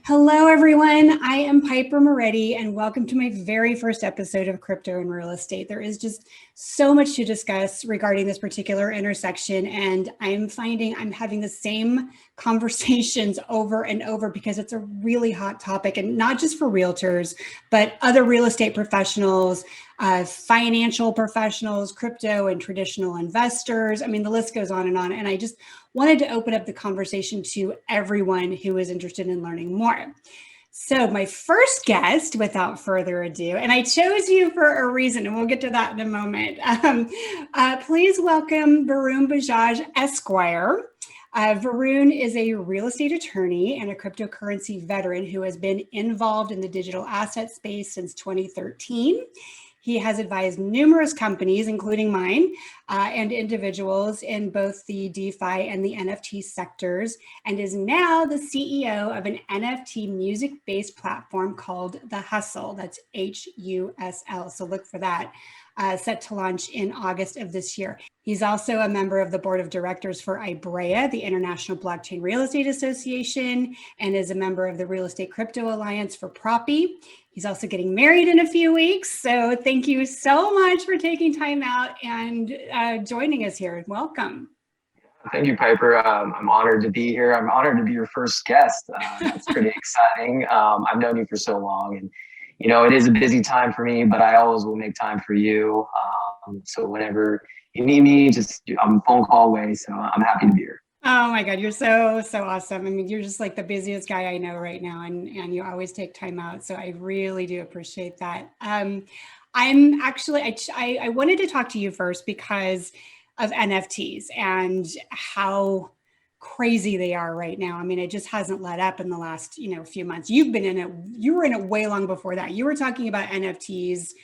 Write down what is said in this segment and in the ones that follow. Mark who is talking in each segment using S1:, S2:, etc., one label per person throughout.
S1: Hello, everyone. I am Piper Moretti, and welcome to my very first episode of Crypto and Real Estate. There is just so much to discuss regarding this particular intersection, and I'm finding I'm having the same conversations over and over because it's a really hot topic, and not just for realtors, but other real estate professionals, financial professionals, crypto and traditional investors. I mean, the list goes on. And I just wanted to open up the conversation to everyone who is interested in learning more. So my first guest, without further ado, and I chose you for a reason, and we'll get to that in a moment. Please welcome Varun Bajaj, Esquire. Varun is a real estate attorney and a cryptocurrency veteran who has been involved in the digital asset space since 2013. He has advised numerous companies, including mine, and individuals in both the DeFi and the NFT sectors, and is now the CEO of an NFT music-based platform called the HUSL. That's HUSL. So look for that. Set to launch in August of this year. He's also a member of the board of directors for IBREA, the International Blockchain Real Estate Association, and is a member of the Real Estate Crypto Alliance for Propy. He's also getting married in a few weeks. So thank you so much for taking time out and joining us here. Welcome.
S2: Thank you, Piper. I'm honored to be here. I'm honored to be your first guest. That's pretty exciting. I've known you for so long, and it is a busy time for me, but I always will make time for you. So whenever you need me, I'm a phone call away. So I'm happy to be here.
S1: Oh my God, you're so awesome. I mean, you're just like the busiest guy I know right now, and you always take time out. So I really do appreciate that. I wanted to talk to you first because of NFTs and how crazy they are right now. I mean, it just hasn't let up in the last, few months. You were in it way long before that. You were talking about NFTs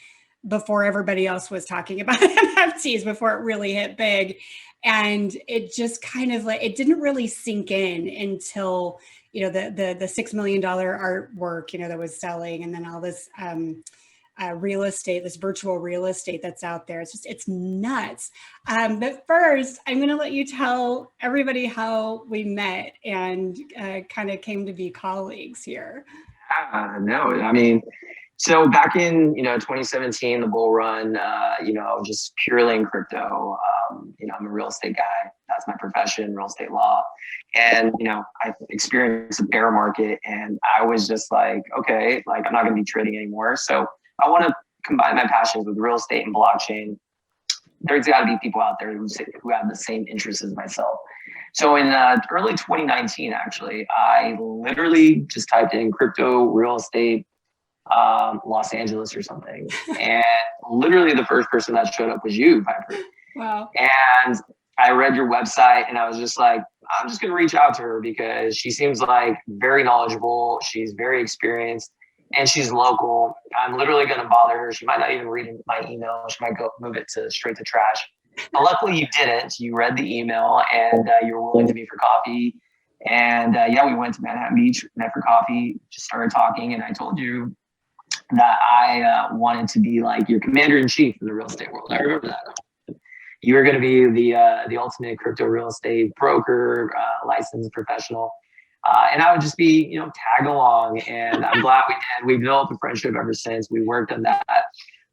S1: before everybody else was talking about NFTs, before it really hit big. And it just kind of it didn't really sink in until, the $6 million artwork, that was selling, and then all this real estate, this virtual real estate that's out there. It's nuts. But first, I'm going to let you tell everybody how we met and kind of came to be colleagues here.
S2: So back in 2017, the bull run, just purely in crypto. I'm a real estate guy. That's my profession, real estate law. And I experienced a bear market, and I was just like, okay, I'm not going to be trading anymore. So I want to combine my passions with real estate and blockchain. There's got to be people out there who have the same interests as myself. So in early 2019, actually, I literally just typed in crypto, real estate, Los Angeles or something. And literally the first person that showed up was you, Piper.
S1: Wow.
S2: And I read your website, and I was just like, I'm just going to reach out to her because she seems like very knowledgeable. She's very experienced, and she's local. I'm literally going to bother her. She might not even read my email. She might go move it straight to trash. But luckily you didn't. You read the email, and you were willing to meet for coffee. And we went to Manhattan Beach, met for coffee, just started talking. And I told you that I wanted to be like your commander in chief in the real estate world. I remember that. You were going to be the ultimate crypto real estate broker, licensed professional. And I would just be, tag along. And I'm glad we did. We built a friendship ever since. We worked on that.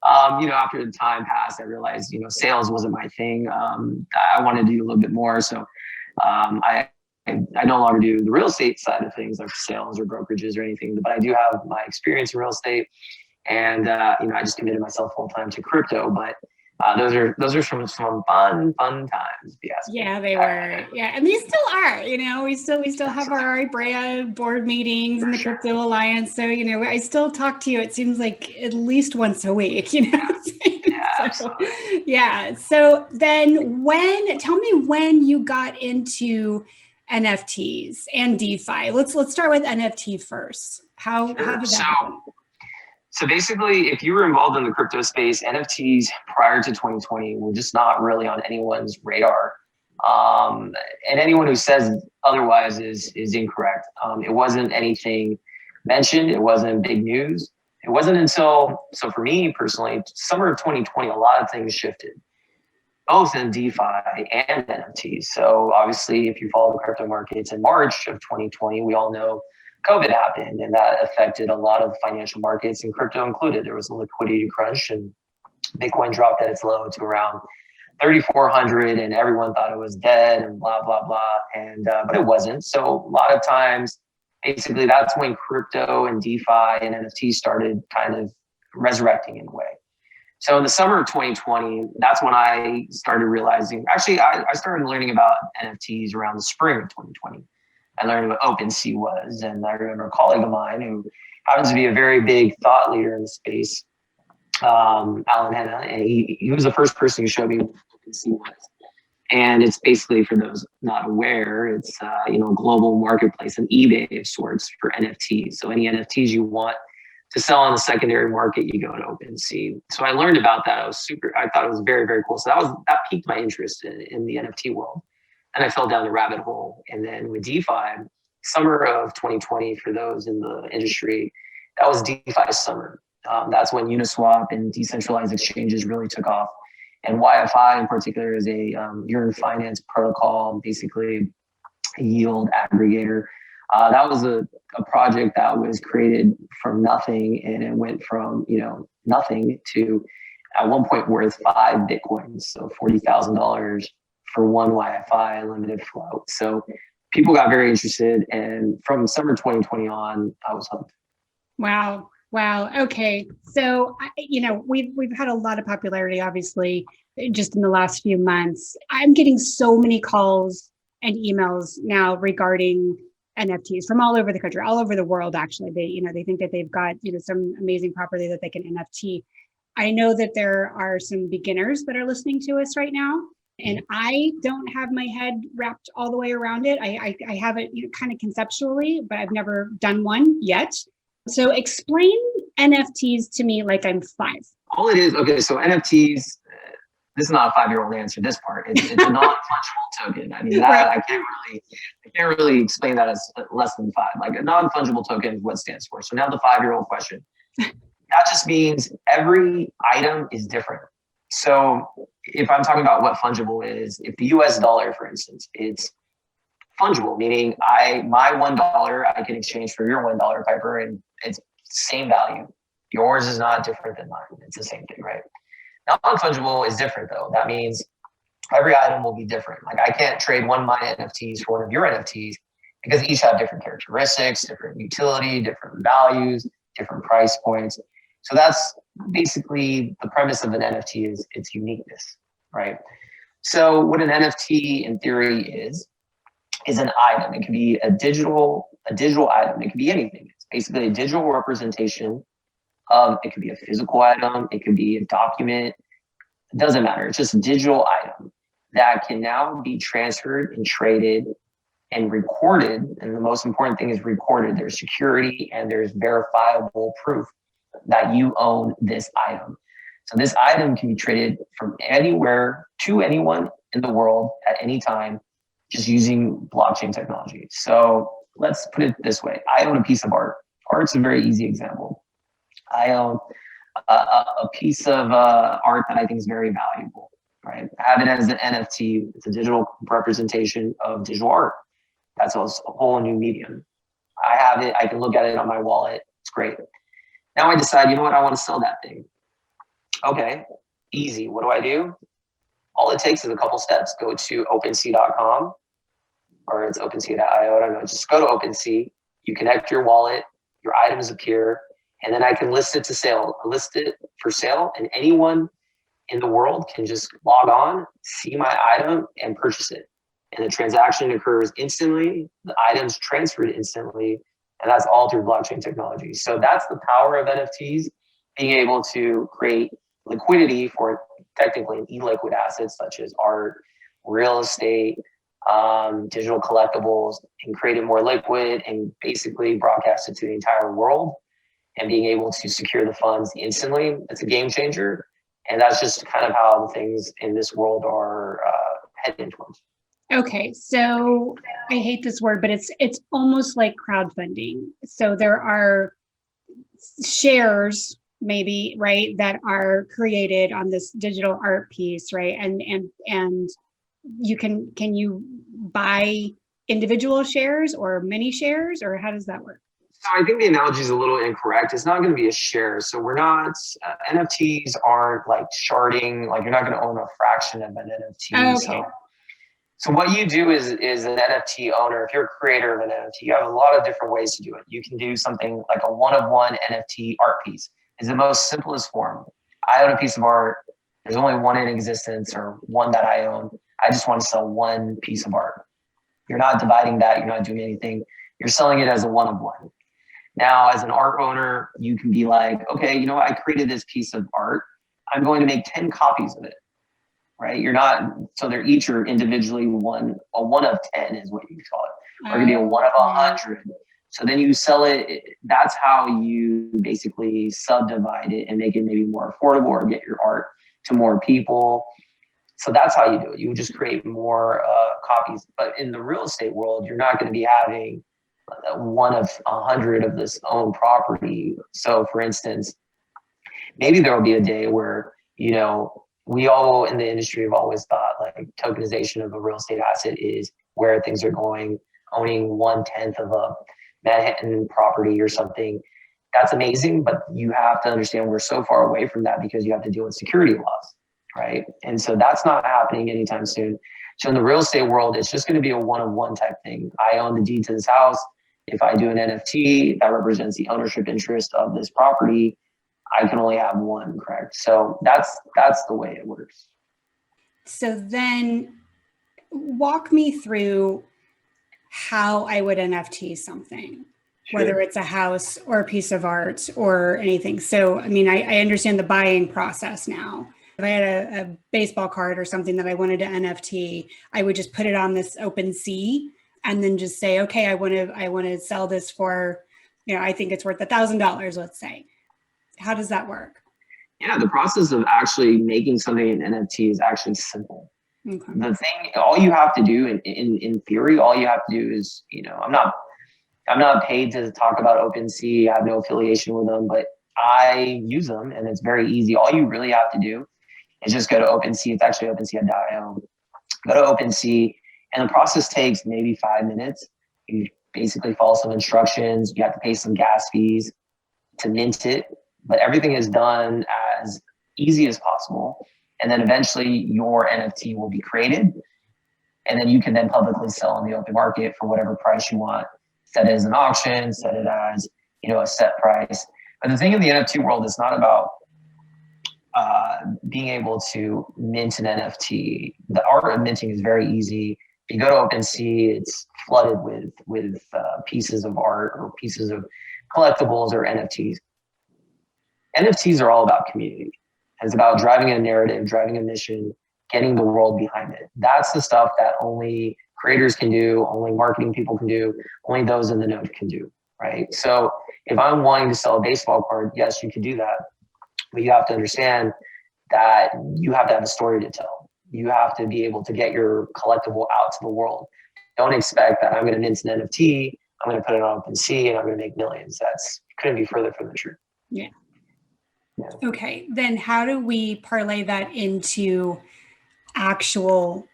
S2: After the time passed, I realized, sales wasn't my thing. I wanted to do a little bit more. So I no longer do the real estate side of things, like sales or brokerages or anything, but I do have my experience in real estate. And, I just committed myself full time to crypto, but those are some fun times.
S1: Yeah, they were. Yeah. And these still are, we still have our IBREA board meetings and the Crypto Alliance. So, I still talk to you. It seems like at least once a week, Yeah. So then tell me when you got into NFTs and DeFi. Let's start with NFT first. How did that happen?
S2: So basically, if you were involved in the crypto space, NFTs prior to 2020 were just not really on anyone's radar. And anyone who says otherwise is incorrect. It wasn't anything mentioned. It wasn't big news. It wasn't until, so for me personally, summer of 2020, a lot of things shifted, both in DeFi and NFTs. So obviously, if you follow the crypto markets in March of 2020, we all know COVID happened, and that affected a lot of financial markets, and crypto included. There was a liquidity crunch, and Bitcoin dropped at its low to around 3,400, and everyone thought it was dead and blah, blah, blah. And, but it wasn't. So a lot of times, basically that's when crypto and DeFi and NFT started kind of resurrecting in a way. So in the summer of 2020, that's when I started realizing, actually, I started learning about NFTs around the spring of 2020. I learned what OpenSea was. And I remember a colleague of mine who happens to be a very big thought leader in the space, Alan Henna, and he was the first person who showed me what OpenSea was. And it's basically, for those not aware, it's a global marketplace, an eBay of sorts for NFTs. So any NFTs you want to sell on the secondary market, you go to OpenSea. So I learned about that. I thought it was very, very cool. So that piqued my interest in the NFT world. And I fell down the rabbit hole. And then with DeFi, summer of 2020, for those in the industry, that was DeFi summer. That's when Uniswap and decentralized exchanges really took off. And YFI in particular is a yearn finance protocol, basically a yield aggregator. That was a project that was created from nothing, and it went from nothing to at one point worth 5 Bitcoins, so $40,000 for one YFI unlimited float. So people got very interested, and from summer 2020 on, I was hooked.
S1: Wow. Okay. So, we've had a lot of popularity, obviously, just in the last few months. I'm getting so many calls and emails now regarding NFTs from all over the country, all over the world. Actually, they think that they've got, some amazing property that they can NFT. I know that there are some beginners that are listening to us right now, and I don't have my head wrapped all the way around it. I have it kind of conceptually, but I've never done one yet. So explain NFTs to me like I'm 5.
S2: All it is, okay, so NFTs, this is not a 5-year-old answer, this part. It's a non-fungible token. I mean, that I can't really explain that as less than 5. Like, a non-fungible token is what it stands for. So now the 5-year-old question. That just means every item is different. So if I'm talking about what fungible is, if the US dollar, for instance, it's fungible, meaning my $1 I can exchange for your $1, Piper, and it's same value. Yours is not different than mine. It's the same thing, right? Non-fungible is different though. That means every item will be different. Like, I can't trade one of my NFTs for one of your NFTs because each have different characteristics, different utility, different values, different price points. So that's basically the premise of an NFT, is its uniqueness, right? So what an NFT in theory is an item. It can be a digital item. It can be anything. It's basically a digital representation of, it could be a physical item, it could be a document. It doesn't matter. It's just a digital item that can now be transferred and traded and recorded. And the most important thing is recorded. There's security and there's verifiable proof that you own this item. So this item can be traded from anywhere to anyone in the world at any time, just using blockchain technology. So let's put it this way. I own a piece of art. Art's a very easy example. I own a piece of art that I think is very valuable, right? I have it as an NFT. It's a digital representation of digital art. That's a whole new medium. I have it. I can look at it on my wallet. It's great. Now I decide, I want to sell that thing. Okay, easy. What do? All it takes is a couple steps. Go to OpenSea.com, or it's OpenSea.io. I don't know. Just go to OpenSea. You connect your wallet. Your items appear. And then I can list it for sale, and anyone in the world can just log on, see my item, and purchase it. And the transaction occurs instantly, the item's transferred instantly, and that's all through blockchain technology. So that's the power of NFTs, being able to create liquidity for technically illiquid assets such as art, real estate, digital collectibles, and create it more liquid and basically broadcast it to the entire world. And being able to secure the funds instantly, it's a game changer. And that's just kind of how the things in this world are heading towards.
S1: Okay, so I hate this word, but it's almost like crowdfunding. So there are shares, maybe, right, that are created on this digital art piece, right? And you can you buy individual shares or mini shares, or how does that work?
S2: So I think the analogy is a little incorrect. It's not going to be a share. So we're not, NFTs aren't like sharding, like you're not going to own a fraction of an NFT.
S1: Okay.
S2: So what you do is an NFT owner, if you're a creator of an NFT, you have a lot of different ways to do it. You can do something like a one-of-one NFT art piece. Is the most simplest form. I own a piece of art. There's only one in existence or one that I own. I just want to sell one piece of art. You're not dividing that. You're not doing anything. You're selling it as a one-of-one. Now, as an art owner, you can be like, okay, you know what? I created this piece of art. I'm going to make 10 copies of it, right? You're not, so they're each are individually a one of 10 is what you call it. Or it could be a one of 100. So then you sell it. That's how you basically subdivide it and make it maybe more affordable or get your art to more people. So that's how you do it. You just create more copies. But in the real estate world, you're not going to be having one of 100 of this own property. So for instance, maybe there will be a day where, you know, we all in the industry have always thought like tokenization of a real estate asset is where things are going. Owning 1/10 of a Manhattan property or something, that's amazing, but you have to understand we're so far away from that because you have to deal with security laws, right? And so that's not happening anytime soon. So in the real estate world, it's just going to be a one-of-one type thing. I own the deed to this house. If I do an NFT that represents the ownership interest of this property, I can only have one, correct? So that's the way it works.
S1: So then walk me through how I would NFT something, whether it's a house or a piece of art or anything. So, I mean, I understand the buying process now. If I had a baseball card or something that I wanted to NFT, I would just put it on this OpenSea and then just say, okay, I want to sell this for, you know, I think it's worth $1,000, let's say. How does that work?
S2: Yeah, the process of actually making something an NFT is actually simple. Okay. The thing, all you have to do in theory, all you have to do is, you know, I'm not paid to talk about OpenSea. I have no affiliation with them, but I use them and it's very easy. All you really have to do is just go to OpenSea. It's actually OpenSea.io. Go to OpenSea and the process takes maybe 5 minutes. You basically follow some instructions. You have to pay some gas fees to mint it, but everything is done as easy as possible. And then eventually your NFT will be created. And then you can then publicly sell on the open market for whatever price you want. Set it as an auction, set it as, you know, a set price. But the thing in the NFT world is not about being able to mint an NFT. The art of minting is very easy. If you go to OpenSea, it's flooded with pieces of art or pieces of collectibles or NFTs. NFTs are all about community. It's about driving a narrative, driving a mission, getting the world behind it. That's the stuff that only creators can do, only marketing people can do, only those in the know can do, right? So if I'm wanting to sell a baseball card, yes, you can do that. But you have to understand that you have to have a story to tell. You have to be able to get your collectible out to the world. Don't expect that I'm going to mint an NFT, I'm going to put it on OpenSea, and I'm going to make millions. That's couldn't be further from the truth.
S1: Yeah. Okay, then how do we parlay that into actual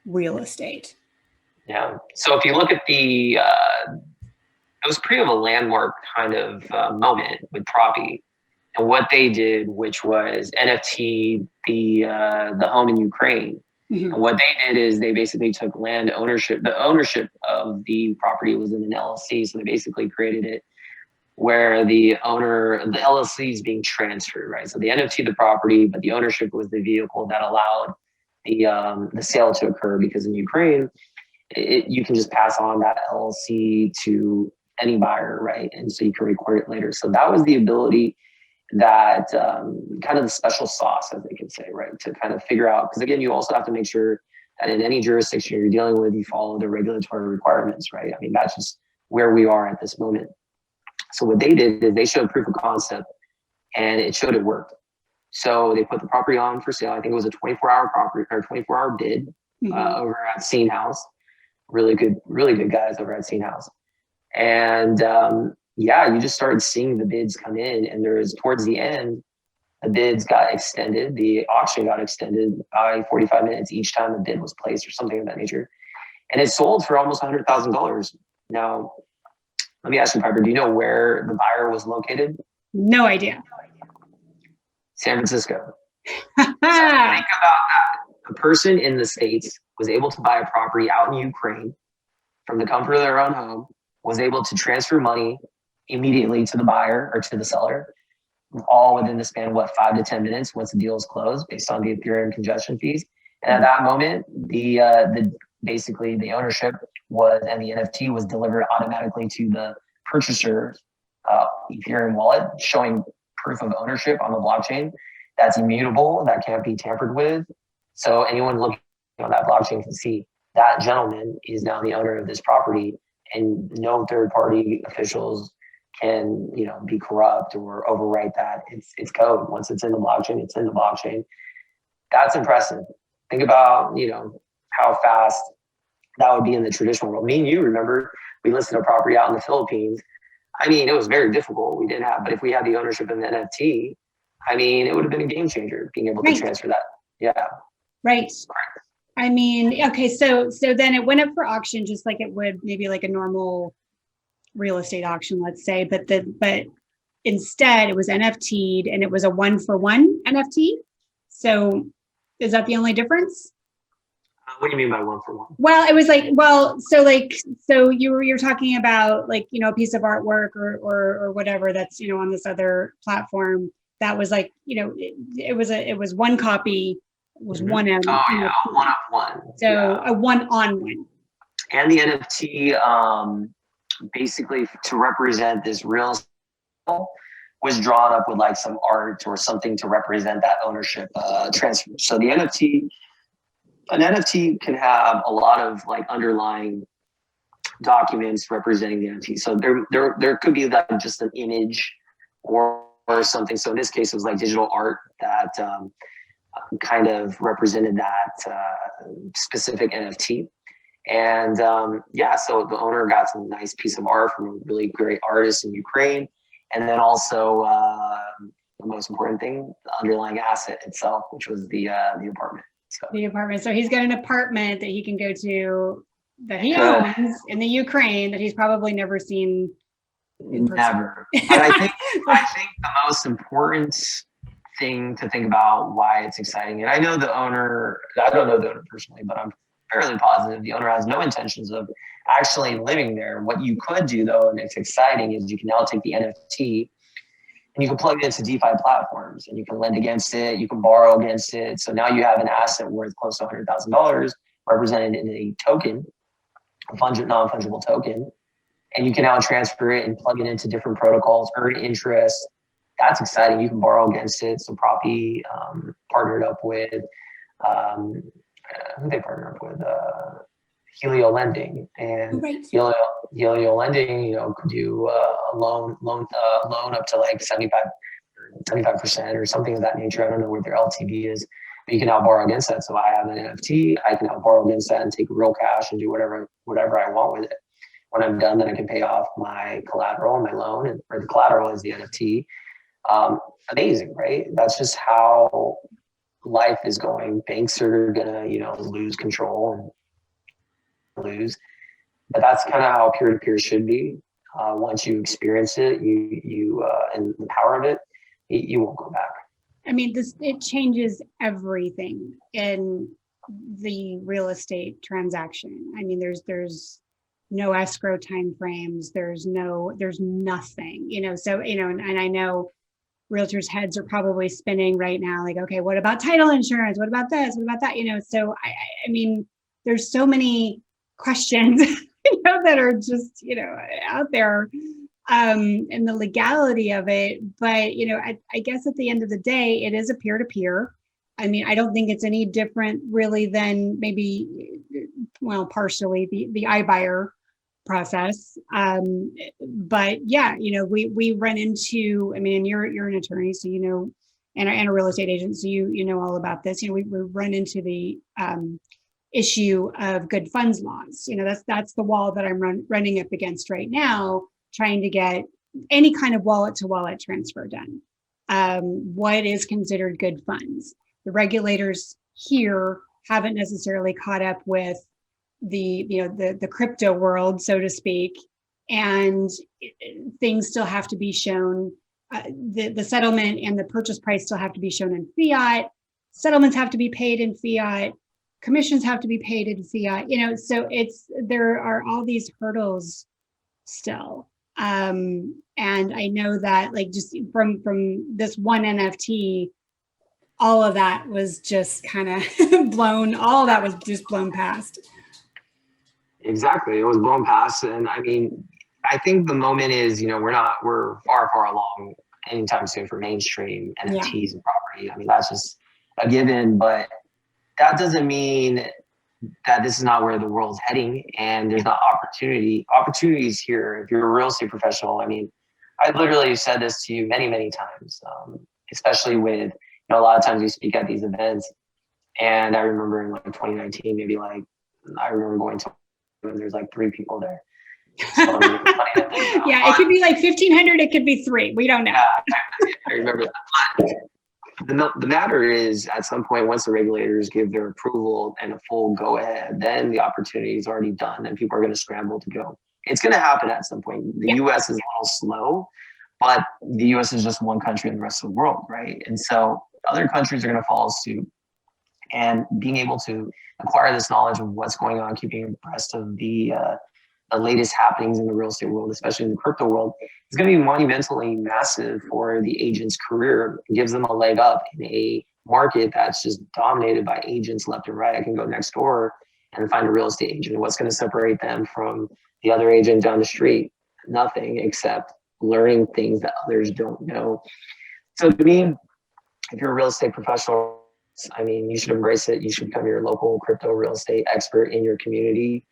S1: real estate?
S2: Yeah. So if you look at it was pretty of a landmark kind of moment with Propy and what they did, which was NFT the home in Ukraine. Mm-hmm. And what they did is they basically took land ownership. The ownership of the property was in an LLC, so they basically created it where the LLC is being transferred, right? So the NFT the property, but the ownership was the vehicle that allowed the sale to occur, because in Ukraine, you can just pass on that LLC to any buyer, right? And so you can record it later. So that was the ability that kind of the special sauce, as they can say, right? To kind of figure out, because again, you also have to make sure that in any jurisdiction you're dealing with, you follow the regulatory requirements, right? I mean, that's just where we are at this moment. So what they did is they showed proof of concept and it showed it worked. So they put the property on for sale. I think it was a 24-hour property or 24-hour bid over at Scene House. Really good guys over at Scene House. And you just started seeing the bids come in, and towards the end, the bids got extended. The auction got extended by 45 minutes each time a bid was placed or something of that nature. And it sold for almost $100,000. Now, Let me ask you, Piper, do you know where the buyer was located?
S1: No idea.
S2: San Francisco. So think about that. A person in the States was able to buy a property out in Ukraine from the comfort of their own home, was able to transfer money immediately to the buyer or to the seller, all within the span of 5 to 10 minutes once the deal is closed, based on the Ethereum congestion fees. And at that moment, the basically the ownership was, and the NFT was delivered automatically to the purchaser's Ethereum wallet, showing proof of ownership on the blockchain that's immutable, that can't be tampered with. So anyone looking on that blockchain can see that gentleman is now the owner of this property, and no third party officials can, be corrupt or overwrite that. It's code. Once it's in the blockchain, it's in the blockchain. That's impressive. Think about, how fast that would be in the traditional world. Me and you, remember, we listed a property out in the Philippines. I mean, it was very difficult. We didn't have, but if we had the ownership in the NFT, I mean, it would have been a game changer being able to transfer that. Yeah.
S1: Right. I mean, okay. So then it went up for auction, just like it would maybe like a normal real estate auction, let's say, but instead it was NFT'd, and it was a 1-for-1 NFT. So is that the only difference?
S2: What do you mean by 1-for-1?
S1: Well, it was so you're talking about a piece of artwork or whatever that's, on this other platform that was it was one copy, was one of
S2: one of one.
S1: So a one-on-one.
S2: And the NFT, basically to represent this real estate was drawn up with some art or something to represent that ownership transfer. So an NFT can have a lot of underlying documents representing the NFT. So there could be just an image or something. So in this case, it was digital art that kind of represented that specific NFT. And so the owner got some nice piece of art from a really great artist in Ukraine. And then also the most important thing, the underlying asset itself, which was the apartment.
S1: The apartment. So he's got an apartment that he can go to that he owns in the Ukraine that he's probably never seen.
S2: Never. But I think the most important thing to think about why it's exciting, and I know the owner, I don't know the owner personally, but I'm fairly positive the owner has no intentions of actually living there. What you could do though, and it's exciting, is you can now take the NFT and you can plug it into DeFi platforms, and you can lend against it, you can borrow against it. So now you have an asset worth close to $100,000 represented in a token, a non-fungible token, and you can now transfer it and plug it into different protocols, earn interest. That's exciting. You can borrow against it. So Propy partnered up with, who they partnered up with? Helio Lending, and Helio Lending, could do a loan up to 75% or something of that nature. I don't know what their LTV is, but you can now borrow against that. So I have an NFT, I can now borrow against that and take real cash and do whatever I want with it. When I'm done, then I can pay off my collateral, my loan, or the collateral is the NFT. Amazing, right? That's just how life is going. Banks are gonna, lose control and lose, but that's kind of how peer-to-peer should be. Once you experience it, you and the power of it, you won't go back.
S1: I mean, it changes everything in the real estate transaction. I mean, there's no escrow timeframes. There's nothing. So and I know realtors' heads are probably spinning right now. Okay, what about title insurance? What about this? What about that? So I mean, there's so many questions that are just out there, and the legality of it. But I guess at the end of the day, it is a peer-to-peer. I mean, I don't think it's any different really than maybe, well, partially the iBuyer process. But yeah, we run into, I mean, you're an attorney, so and a real estate agent, so you know all about this. We run into the issue of good funds laws. That's the wall that I'm running up against right now, trying to get any kind of wallet to wallet transfer done. What is considered good funds? The regulators here haven't necessarily caught up with the crypto world, so to speak, and things still have to be shown. The settlement and the purchase price still have to be shown in fiat. Settlements have to be paid in fiat. Commissions have to be paid in fiat. So there are all these hurdles still. And I know that like just from this one NFT, all of that was just kind of blown. All of that was just blown past.
S2: Exactly, it was blown past, and I mean, I think the moment is, we're far along anytime soon for mainstream NFTs and property. I mean, that's just a given, but that doesn't mean that this is not where the world's heading and there's not opportunities here. If you're a real estate professional, I mean, I literally said this to you many times, especially with, a lot of times we speak at these events, and I remember in like 2019, maybe like, I remember going to, and there's like 3 people there. So,
S1: it could be like 1,500, it could be 3. We don't know.
S2: Yeah, I remember that. The matter is, at some point, once the regulators give their approval and a full go ahead, then the opportunity is already done and people are going to scramble to go. It's going to happen at some point. The US is a little slow, but the US is just one country in the rest of the world, right? And so other countries are going to follow suit. And being able to acquire this knowledge of what's going on, keeping abreast of the latest happenings in the real estate world, especially in the crypto world, is going to be monumentally massive for the agent's career. It gives them a leg up in a market that's just dominated by agents left and right. I can go next door and find a real estate agent. What's going to separate them from the other agent down the street? Nothing, except learning things that others don't know. So to me, if you're a real estate professional, I mean, you should embrace it. You should become your local crypto real estate expert in your community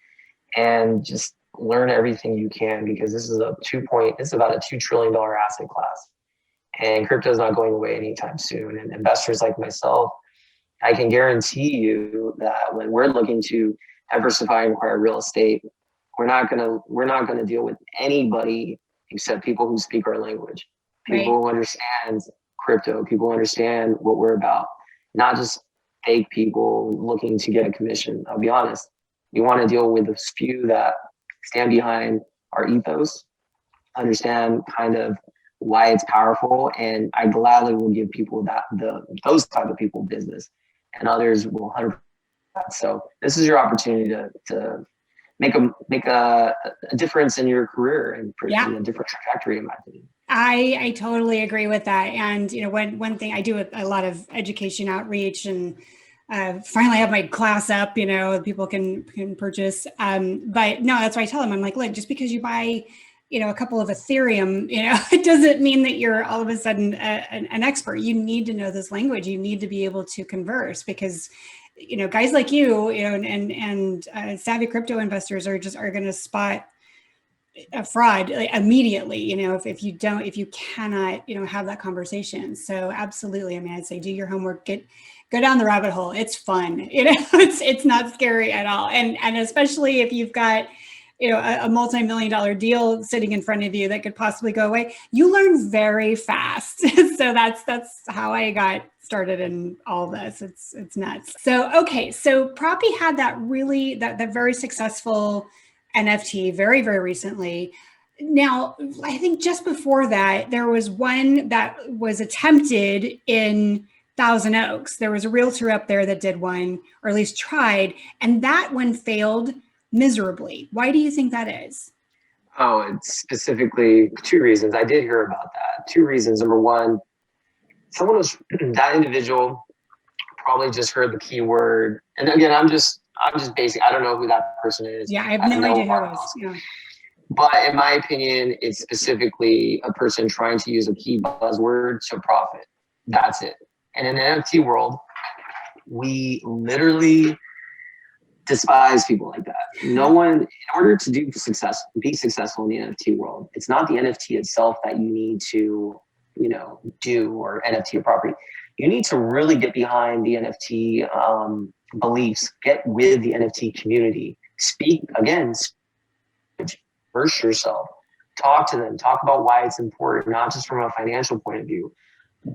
S2: and just learn everything you can, because this is about a $2 trillion asset class, and crypto is not going away anytime soon. And investors like myself, I can guarantee you that when we're looking to diversify and acquire real estate, we're not gonna deal with anybody except people who speak our language, people who understand crypto, people who understand what we're about, not just fake people looking to get a commission. I'll be honest. We want to deal with the few that stand behind our ethos, understand kind of why it's powerful, and I gladly will give people those type of people business, and others will 100%. So this is your opportunity to make a difference in your career and in a different trajectory, in my opinion.
S1: I totally agree with that. And one thing I do a lot of education outreach, and finally have my class up, people can purchase. But no, that's why I tell them, I'm like, look, just because you buy, a couple of Ethereum, it doesn't mean that you're all of a sudden an expert. You need to know this language. You need to be able to converse, because, guys like you, and savvy crypto investors are going to spot a fraud immediately, if you cannot, have that conversation. So absolutely. I mean, I'd say do your homework, go down the rabbit hole. It's fun. It's not scary at all. And especially if you've got, a multi-million-dollar deal sitting in front of you that could possibly go away, you learn very fast. So that's how I got started in all this. It's nuts. So, okay. So Propy had that very successful NFT very, very recently. Now, I think just before that, there was one that was attempted in Thousand Oaks. There was a realtor up there that did one, or at least tried, and that one failed miserably. Why do you think that is?
S2: Oh, it's specifically 2 reasons. I did hear about that. 2 reasons. Number one, that individual probably just heard the keyword. And again, I'm just basic. I don't know who that person is.
S1: Yeah, I have no idea who it was. Yeah.
S2: But in my opinion, it's specifically a person trying to use a key buzzword to profit. That's it. And in the NFT world, we literally despise people like that. No one, in order to be successful in the NFT world, it's not the NFT itself that you need to, do, or NFT or property. You need to really get behind the NFT beliefs, get with the NFT community, immerse yourself, talk to them, talk about why it's important, not just from a financial point of view.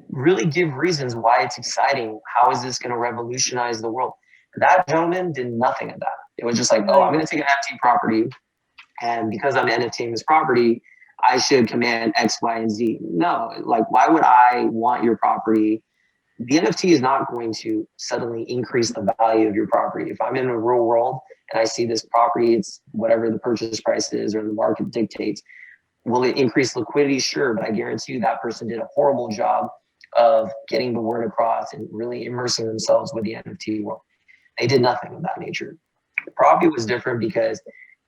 S2: Really give reasons why it's exciting. How is this going to revolutionize the world? That gentleman did nothing of that. It was just like, oh, I'm going to take an NFT property and because I'm NFTing this property, I should command X, Y, and Z. No, like, why would I want your property? The NFT is not going to suddenly increase the value of your property. If I'm in the real world and I see this property, it's whatever the purchase price is or the market dictates. Will it increase liquidity? Sure, but I guarantee you that person did a horrible job of getting the word across and really immersing themselves with the NFT world. They did nothing of that nature. Propy was different because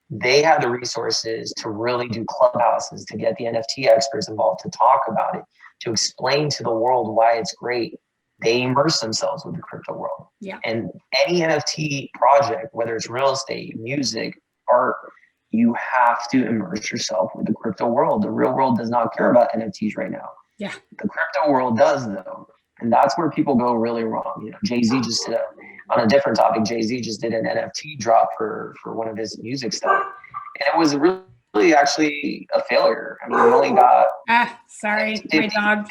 S2: they had the resources to really do clubhouses, to get the NFT experts involved, to talk about it, to explain to the world why it's great. They immerse themselves with the crypto world.
S1: Yeah.
S2: And any NFT project, whether it's real estate, music, art, you have to immerse yourself with the crypto world. The real world does not care about NFTs right now.
S1: Yeah.
S2: The crypto world does, though. And that's where people go really wrong. You know, Jay-Z just did on a different topic, Jay-Z just did an NFT drop for one of his music stuff. And it was really actually a failure. I mean, we only got...
S1: sorry, my dog.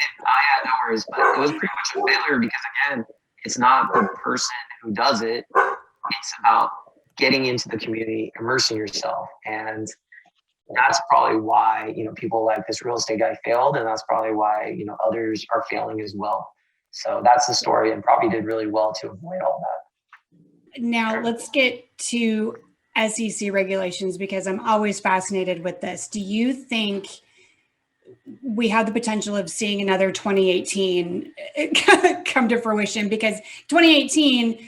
S2: No worries, but it was pretty much a failure because, again, it's not the person who does it. It's about getting into the community, immersing yourself. And that's probably why, you know, people like this real estate guy failed. And that's probably why, you know, others are failing as well. So that's the story, and probably did really well to avoid all that.
S1: Now let's get to SEC regulations, because I'm always fascinated with this. Do you think we have the potential of seeing another 2018 come to fruition? Because 2018,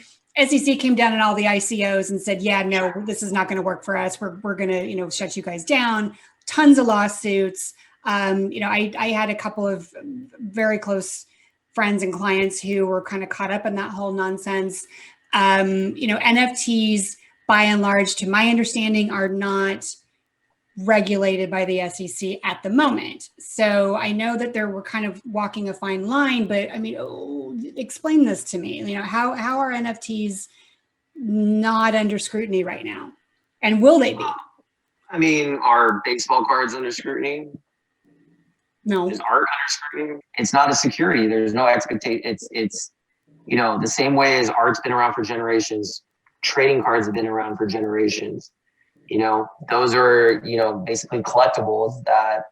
S1: SEC came down on all the ICOs and said, yeah, no, this is not going to work for us. We're going to, you know, shut you guys down. Tons of lawsuits. You know, I had a couple of very close friends and clients who were kind of caught up in that whole nonsense. You know, NFTs, by and large, to my understanding, are not regulated by the SEC at the moment. So I know that we're kind of walking a fine line, but I mean, explain this to me. You know, how are NFTs not under scrutiny right now? And will they be?
S2: I mean, are baseball cards under scrutiny?
S1: No.
S2: Is art under scrutiny? It's not a security. There's no expectation. It's, you know, the same way as art's been around for generations, trading cards have been around for generations. You know, those are, you know, basically collectibles that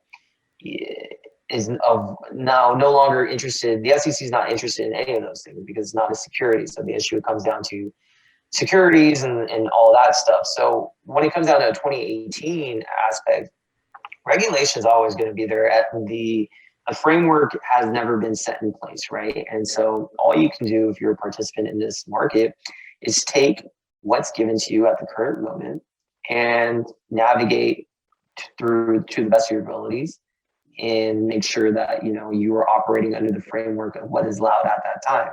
S2: is of now no longer interested. The SEC is not interested in any of those things because it's not a security. So the issue comes down to securities and all that stuff. So when it comes down to a 2018 aspect, regulation is always going to be there. A framework has never been set in place, right? And so all you can do if you're a participant in this market is take what's given to you at the current moment and navigate through to the best of your abilities and make sure that, you know, you are operating under the framework of what is allowed at that time.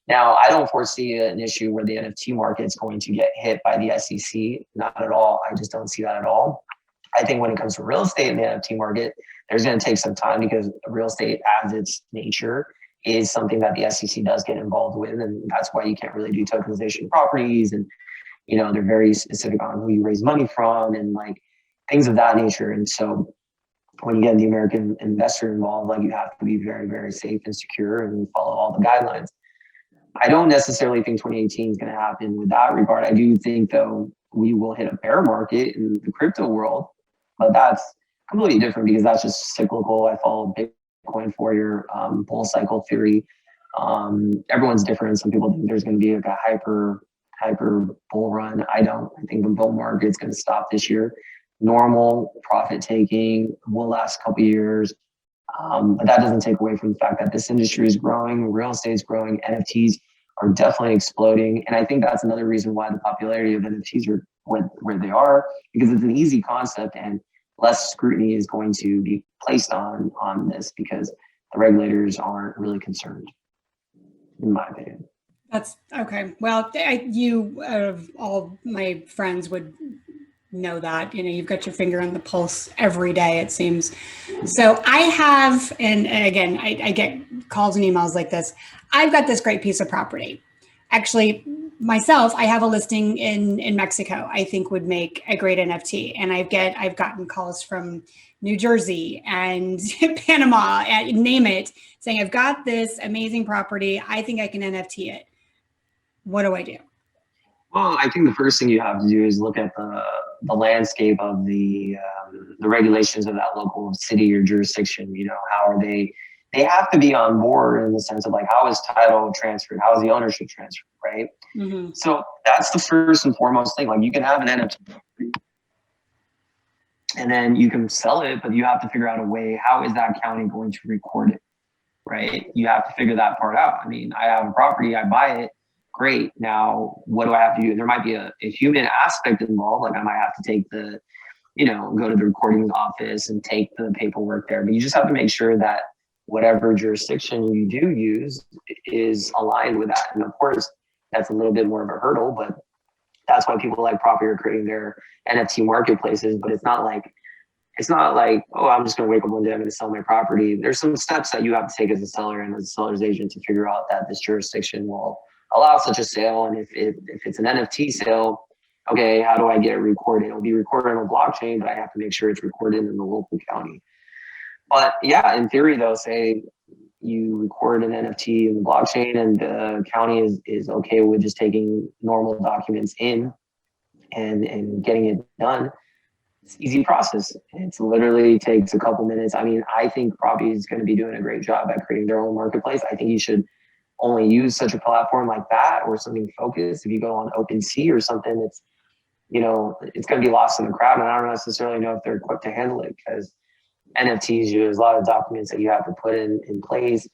S2: Now, I don't foresee an issue where the NFT market is going to get hit by the SEC. Not at all. I just don't see that at all. I think when it comes to real estate in the NFT market, there's going to take some time because real estate as its nature is something that the SEC does get involved with. And that's why you can't really do tokenization of properties. And, you know, they're very specific on who you raise money from and like things of that nature. And so when you get the American investor involved, like you have to be very, very safe and secure and follow all the guidelines. I don't necessarily think 2018 is going to happen with that regard. I do think, though, we will hit a bear market in the crypto world, but that's completely different because that's just cyclical. I follow Bitcoin for your bull cycle theory. Everyone's different. Some people think there's going to be like a hyper bull run. I don't. I think the bull market's going to stop this year. Normal profit taking will last a couple of years. But that doesn't take away from the fact that this industry is growing, real estate is growing, NFTs are definitely exploding. And I think that's another reason why the popularity of NFTs are where they are, because it's an easy concept and less scrutiny is going to be placed on this because the regulators aren't really concerned, in my opinion.
S1: That's okay. Well, you of all my friends would know that, you know, you've got your finger on the pulse every day, it seems. So I have, and again, I get calls and emails like this. I've got this great piece of property. Actually, myself, I have a listing in Mexico I think would make a great NFT. And I've gotten calls from New Jersey and Panama, and name it, saying, I've got this amazing property. I think I can NFT it. What do I do?
S2: Well, I think the first thing you have to do is look at the landscape of the regulations of that local city or jurisdiction. How are they have to be on board in the sense of like, how is title transferred? How is the ownership transferred, right?
S1: Mm-hmm.
S2: So that's the first and foremost thing. Like, you can have an NFT and then you can sell it, but you have to figure out a way, how is that county going to record it, right? You have to figure that part out. I mean, I have a property, I buy it, great. Now, what do I have to do? There might be a human aspect involved. Like, I might have to take go to the recording office and take the paperwork there. But you just have to make sure that whatever jurisdiction you do use is aligned with that. And of course, that's a little bit more of a hurdle, but that's why people like Propy are creating their NFT marketplaces. But it's not like, oh, I'm just going to wake up one day, I'm going to sell my property. There's some steps that you have to take as a seller and as a seller's agent to figure out that this jurisdiction will allow such a sale. And if it's an NFT sale, okay, how do I get it recorded? It'll be recorded on a blockchain, but I have to make sure it's recorded in the local county. But yeah, in theory though, say you record an NFT in the blockchain and the county is okay with just taking normal documents in and getting it done. It's an easy process. It's literally takes a couple minutes. I mean, I think Propy is going to be doing a great job at creating their own marketplace. I think you should only use such a platform like that or something focused. If you go on OpenSea or something, it's going to be lost in the crowd. And I don't necessarily know if they're equipped to handle it, because NFTs, there's a lot of documents that you have to put in place.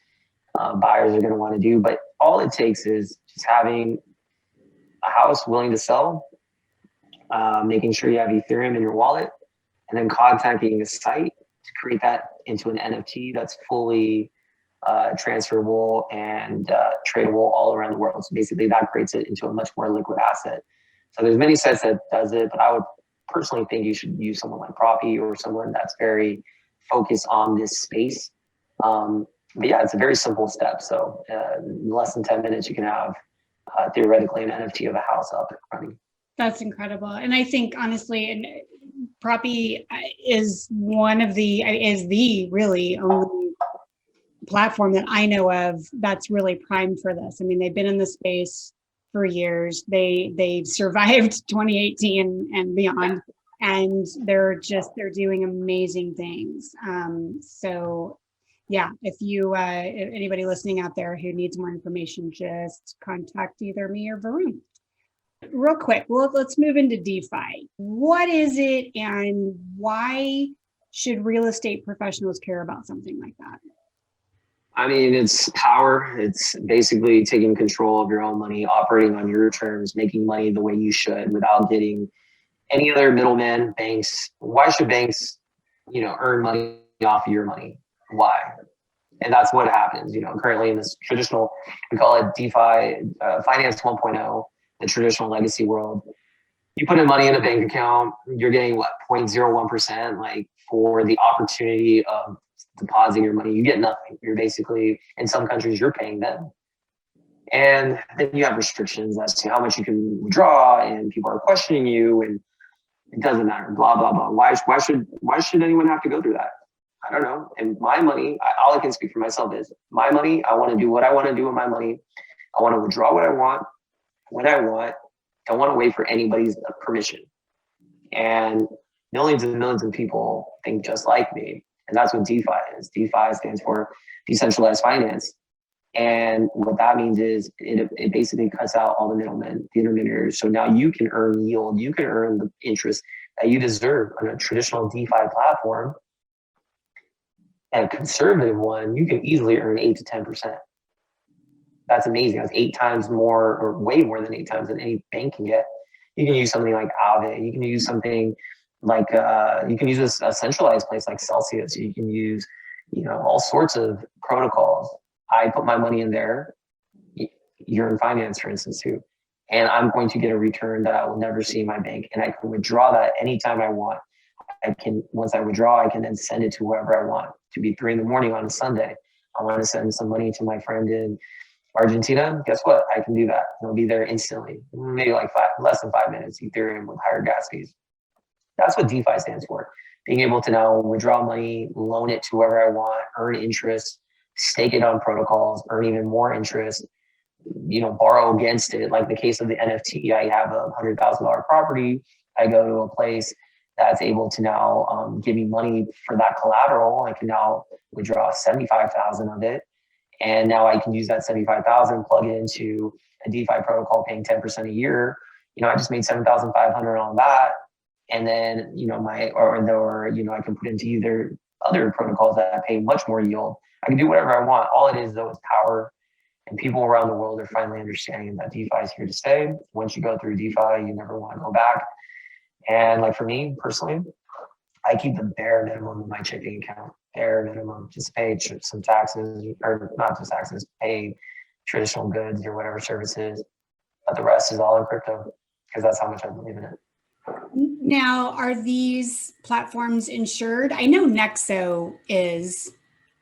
S2: Buyers are going to want to do, but all it takes is just having a house willing to sell, making sure you have Ethereum in your wallet, and then contacting a site to create that into an NFT that's fully transferable and tradable all around the world. So basically that creates it into a much more liquid asset. So there's many sites that does it, but I would personally think you should use someone like Propy or someone that's very focused on this space. But yeah, it's a very simple step. So in less than 10 minutes, you can have theoretically an NFT of a house up and running.
S1: That's incredible. And I think honestly, and Propy is the really only platform that I know of that's really primed for this. I mean, they've been in the space for years. They've survived 2018 and beyond, and they're doing amazing things. So yeah, if anybody listening out there who needs more information, just contact either me or Varun. Real quick, let's move into DeFi. What is it, and why should real estate professionals care about something like that?
S2: I mean, it's power. It's basically taking control of your own money, operating on your terms, making money the way you should without getting any other middleman, banks. Why should banks, earn money off of your money? Why? And that's what happens, currently in this traditional, we call it DeFi, finance 1.0, the traditional legacy world. You put in money in a bank account, you're getting 0.01%, like for the opportunity of depositing your money, you get nothing. You're basically, in some countries, you're paying them. And then you have restrictions as to how much you can withdraw, and people are questioning you, and it doesn't matter, blah, blah, blah. Why should anyone have to go through that? I don't know. And my money, all I can speak for myself is my money. I want to do what I want to do with my money. I want to withdraw what I want, when I want. Don't want to wait for anybody's permission. And millions and millions of people think just like me. And that's what DeFi is. DeFi stands for decentralized finance. And what that means is it basically cuts out all the middlemen, the intermediaries. So now you can earn yield. You can earn the interest that you deserve on a traditional DeFi platform. And a conservative one, you can easily earn 8 to 10%. That's amazing. That's 8 times more, or way more than 8 times than any bank can get. You can use something like Aave. You can use something like, you can use a centralized place like Celsius. You can use, all sorts of protocols. I put my money in there. You're in finance, for instance, too. And I'm going to get a return that I will never see in my bank. And I can withdraw that anytime I want. Once I withdraw, I can then send it to whoever I want. To be 3 a.m. on a Sunday, I want to send some money to my friend in Argentina. Guess what? I can do that. It'll be there instantly. Maybe less than 5 minutes. Ethereum with higher gas fees. That's what DeFi stands for. Being able to now withdraw money, loan it to whoever I want, earn interest, stake it on protocols, earn even more interest, borrow against it. Like the case of the NFT, I have a $100,000 property. I go to a place that's able to now give me money for that collateral. I can now withdraw 75,000 of it. And now I can use that 75,000, plug it into a DeFi protocol paying 10% a year. I just made 7,500 on that. And then, I can put into either other protocols that pay much more yield. I can do whatever I want. All it is though is power. And people around the world are finally understanding that DeFi is here to stay. Once you go through DeFi, you never want to go back. And like for me personally, I keep the bare minimum in my checking account. Bare minimum, just pay some taxes, or not just taxes, pay traditional goods or whatever services. But the rest is all in crypto because that's how much I believe in it.
S1: Now, are these platforms insured? I know Nexo is.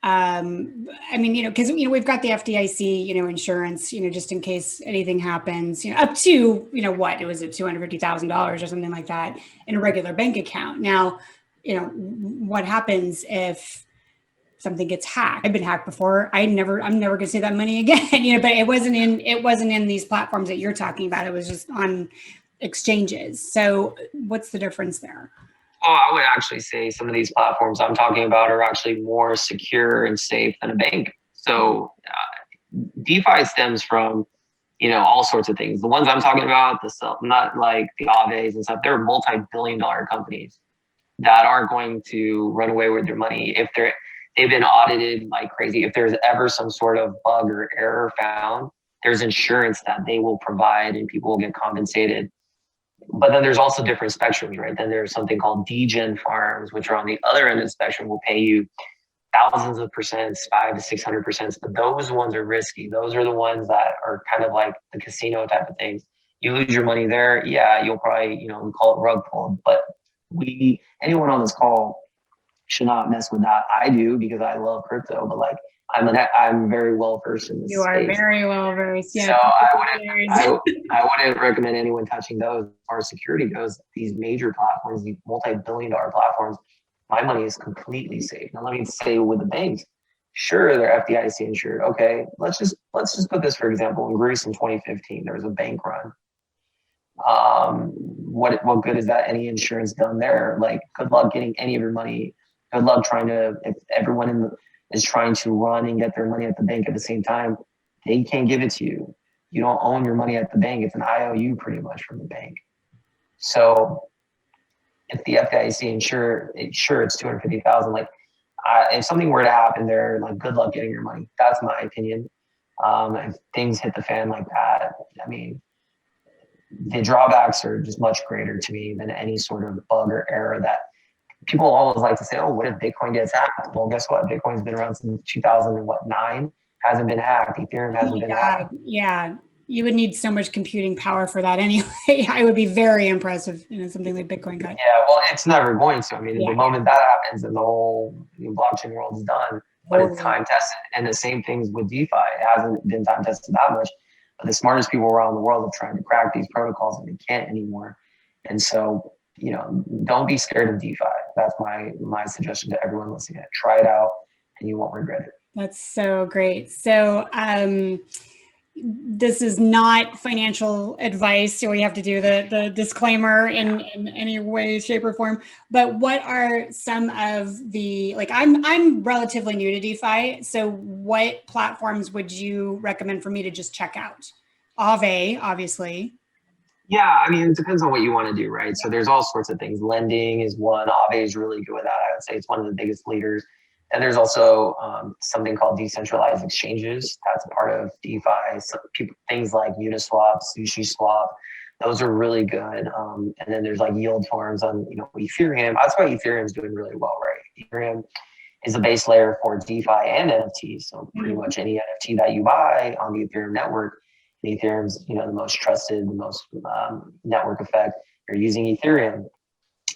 S1: Because we've got the FDIC, insurance, just in case anything happens, up to, what it was at $250,000 or something like that in a regular bank account. Now, what happens if something gets hacked? I've been hacked before. I'm never going to see that money again, but it wasn't in these platforms that you're talking about. It was just on exchanges. So what's the difference there?
S2: Oh, I would actually say some of these platforms I'm talking about are actually more secure and safe than a bank. So DeFi stems from, all sorts of things. The ones I'm talking about, not like the Aves and stuff, they're multi-billion-dollar companies that aren't going to run away with their money if they've been audited like crazy. If there's ever some sort of bug or error found, there's insurance that they will provide and people will get compensated. But then there's also different spectrums, right? Then there's something called degen farms, which are on the other end of the spectrum, will pay you thousands of percents, 500 to 600%. But those ones are risky. Those are the ones that are kind of like the casino type of things. You lose your money there, yeah, you'll probably, we call it rug pull. But anyone on this call should not mess with that. I do because I love crypto, but like I'm very well versed in this
S1: You are very well versed. Yeah.
S2: So I wouldn't recommend anyone touching those. As far as security goes, these major platforms, these multi-billion-dollar platforms, my money is completely safe. Now let me say with the banks, sure, they're FDIC insured. Okay, let's just put this for example. In Greece in 2015, there was a bank run. What good is that? Any insurance done there? Like, good luck getting any of your money. Good luck if everyone is trying to run and get their money at the bank at the same time, they can't give it to you. You don't own your money at the bank. It's an IOU pretty much from the bank. So if the FDIC it's 250,000. Like, if something were to happen there, like, good luck getting your money. That's my opinion. If things hit the fan like that, I mean, the drawbacks are just much greater to me than any sort of bug or error that people always like to say, oh, what if Bitcoin gets hacked? Well, guess what? Bitcoin's been around since 2009, hasn't been hacked. Ethereum hasn't been hacked.
S1: Yeah, you would need so much computing power for that anyway. I would be very impressed if something like Bitcoin got.
S2: Yeah, well, it's never going to. I mean, the moment that happens, then the whole blockchain world is done. But it's time tested, and the same things with DeFi. It hasn't been time tested that much, but the smartest people around the world are trying to crack these protocols, and they can't anymore. And so, don't be scared of DeFi. That's my suggestion to everyone listening. Try it out and you won't regret it.
S1: That's so great. So this is not financial advice, so we have to do the disclaimer in any way, shape, or form. But what are some of the, like, I'm relatively new to DeFi, so what platforms would you recommend for me to just check out? Aave, obviously.
S2: Yeah, I mean, it depends on what you want to do, right? So there's all sorts of things. Lending is one. Aave is really good with that. I would say it's one of the biggest leaders. And there's also something called decentralized exchanges. That's a part of DeFi. So things like Uniswap, SushiSwap, those are really good. And then there's like yield farms on Ethereum. That's why Ethereum is doing really well, right? Ethereum is a base layer for DeFi and NFTs. So pretty much any NFT that you buy on the Ethereum network, Ethereum's the most trusted, the most network effect. You're using Ethereum,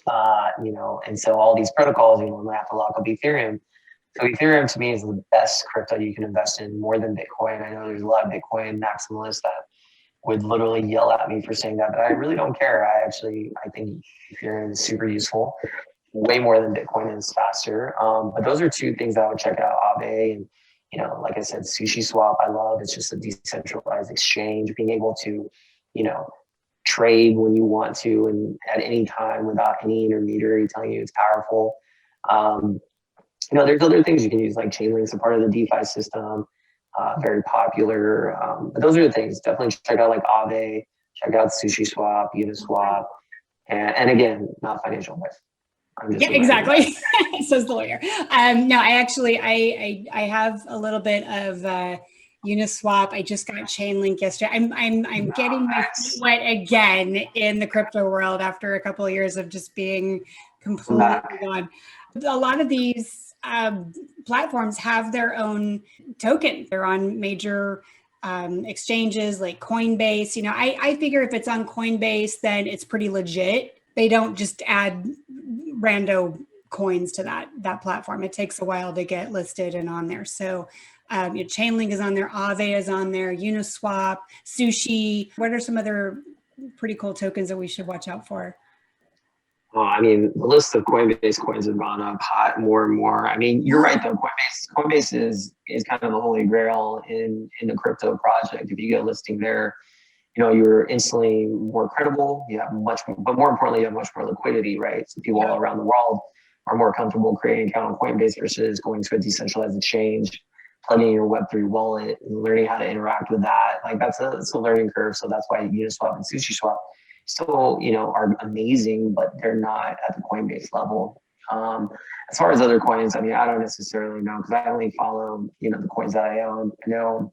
S2: and so all these protocols, we have to lock up Ethereum. So Ethereum to me is the best crypto you can invest in, more than Bitcoin. I know there's a lot of Bitcoin maximalists that would literally yell at me for saying that, but I really don't care. I think Ethereum is super useful, way more than Bitcoin is faster. But those are two things I would check out: Aave and like I said, SushiSwap. I love. It's just a decentralized exchange, being able to trade when you want to and at any time without any intermediary telling you it's powerful. There's other things you can use, like Chainlink's a part of the DeFi system, very popular. But those are the things. Definitely check out like Aave, check out SushiSwap, Uniswap, and again, not financial advice.
S1: Yeah, exactly. Says the lawyer. No, I actually, I have a little bit of Uniswap. I just got Chainlink yesterday. I'm getting my feet wet again in the crypto world after a couple of years of just being completely gone. A lot of these platforms have their own token. They're on major exchanges like Coinbase. I figure if it's on Coinbase, then it's pretty legit. They don't just add rando coins to that platform. It takes a while to get listed and on there. So Chainlink is on there, Aave is on there, Uniswap, Sushi. What are some other pretty cool tokens that we should watch out for?
S2: The list of Coinbase coins have gone up hot more and more. You're right though. Coinbase is kind of the holy grail in the crypto project. If you get a listing there, you're instantly more credible. You have but more importantly, you have much more liquidity, right? So people all around the world are more comfortable creating an account on Coinbase versus going to a decentralized exchange, plugging in your Web3 wallet, and learning how to interact with that. Like that's a learning curve. So that's why Uniswap and SushiSwap still, are amazing, but they're not at the Coinbase level. As far as other coins, I don't necessarily know because I only follow, the coins that I own. I know.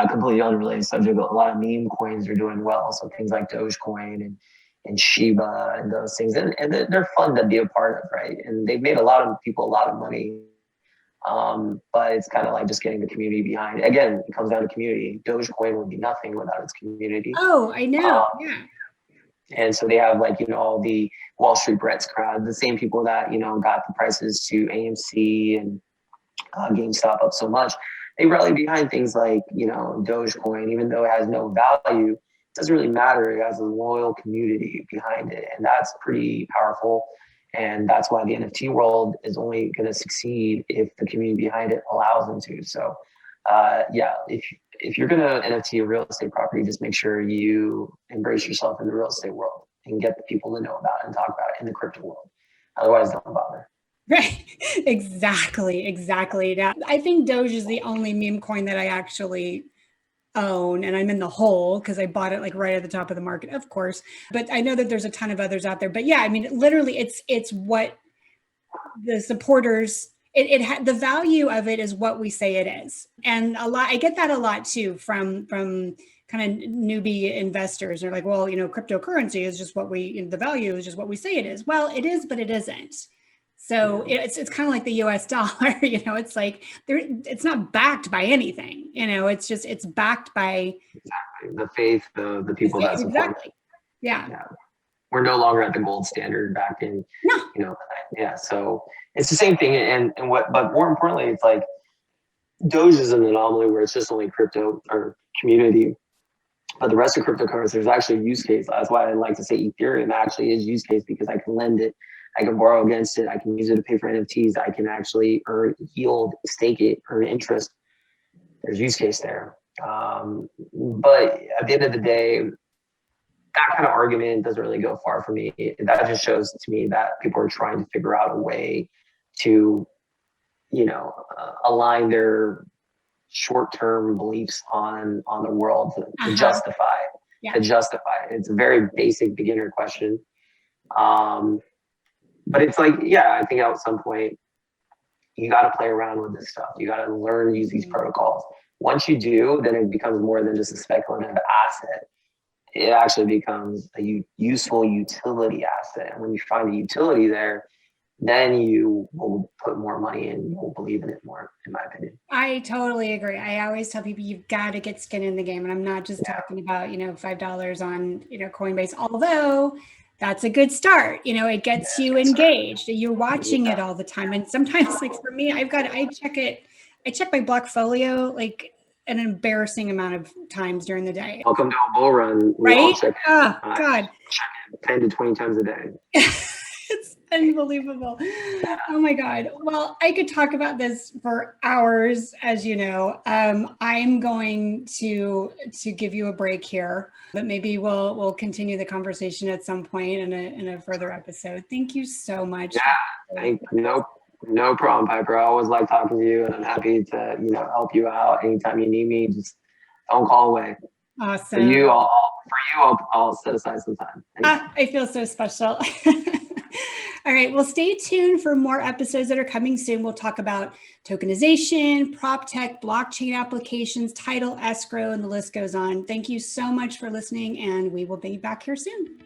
S2: Completely unrelated subject, but a lot of meme coins are doing well. So things like Dogecoin and Shiba and those things, and they're fun to be a part of, right? And they've made a lot of people a lot of money. But it's kind of like just getting the community behind it. Again, it comes down to community. Dogecoin would be nothing without its community.
S1: Oh, I know. Yeah.
S2: And so they have all the Wall Street Brett's crowd, the same people that, got the prices to AMC and GameStop up so much. They rally behind things like, Dogecoin, even though it has no value, it doesn't really matter. It has a loyal community behind it. And that's pretty powerful. And that's why the NFT world is only going to succeed if the community behind it allows them to. So, if you're going to NFT a real estate property, just make sure you embrace yourself in the real estate world and get the people to know about it and talk about it in the crypto world. Otherwise, don't bother.
S1: Right. Exactly. Now, I think Doge is the only meme coin that I actually own, and I'm in the hole because I bought it right at the top of the market, of course. But I know that there's a ton of others out there. But yeah, literally, it's what the supporters. The value of it is what we say it is, and I get that a lot too from kind of newbie investors. They're like, well, cryptocurrency is just the value is just what we say it is. Well, it is, but it isn't. So it's kind of like the US dollar, it's like it's not backed by anything, it's backed by
S2: the faith, the people that support.
S1: Exactly. Yeah.
S2: We're no longer at the gold standard back in, so it's the same thing. But more importantly, it's like Doge is an anomaly where it's just only crypto or community. But the rest of cryptocurrency, there's actually a use case. That's why I like to say Ethereum actually is use case because I can lend it. I can borrow against it. I can use it to pay for NFTs. I can actually earn yield, stake it, earn interest. There's use case there. But at the end of the day, that kind of argument doesn't really go far for me. That just shows to me that people are trying to figure out a way to, align their short-term beliefs on the world to justify it. It's a very basic beginner question. But it's like, I think at some point you got to play around with this stuff. You got to learn to use these protocols. Once you do, then it becomes more than just a speculative asset. It actually becomes a useful utility asset. And when you find the utility there, then you will put more money in, you will believe in it more, in my opinion.
S1: I totally agree. I always tell people you've got to get skin in the game. And I'm not just talking about, $5 on, Coinbase, although that's a good start. It gets you engaged. You're watching it all the time. And sometimes for me, I check my Blockfolio an embarrassing amount of times during the day.
S2: Welcome to a bull run.
S1: Right? Oh, God.
S2: Check it 10 to 20 times a day.
S1: unbelievable. Oh my God. Well, I could talk about this for hours, as you know. I'm going to give you a break here, but maybe we'll continue the conversation at some point in a further episode. Thank you so much.
S2: Yeah, no problem, Piper. I always like talking to you, and I'm happy to help you out anytime you need me. Just phone call away.
S1: Awesome.
S2: I'll set aside some time.
S1: I feel so special. All right. Well, stay tuned for more episodes that are coming soon. We'll talk about tokenization, prop tech, blockchain applications, title, escrow, and the list goes on. Thank you so much for listening, and we will be back here soon.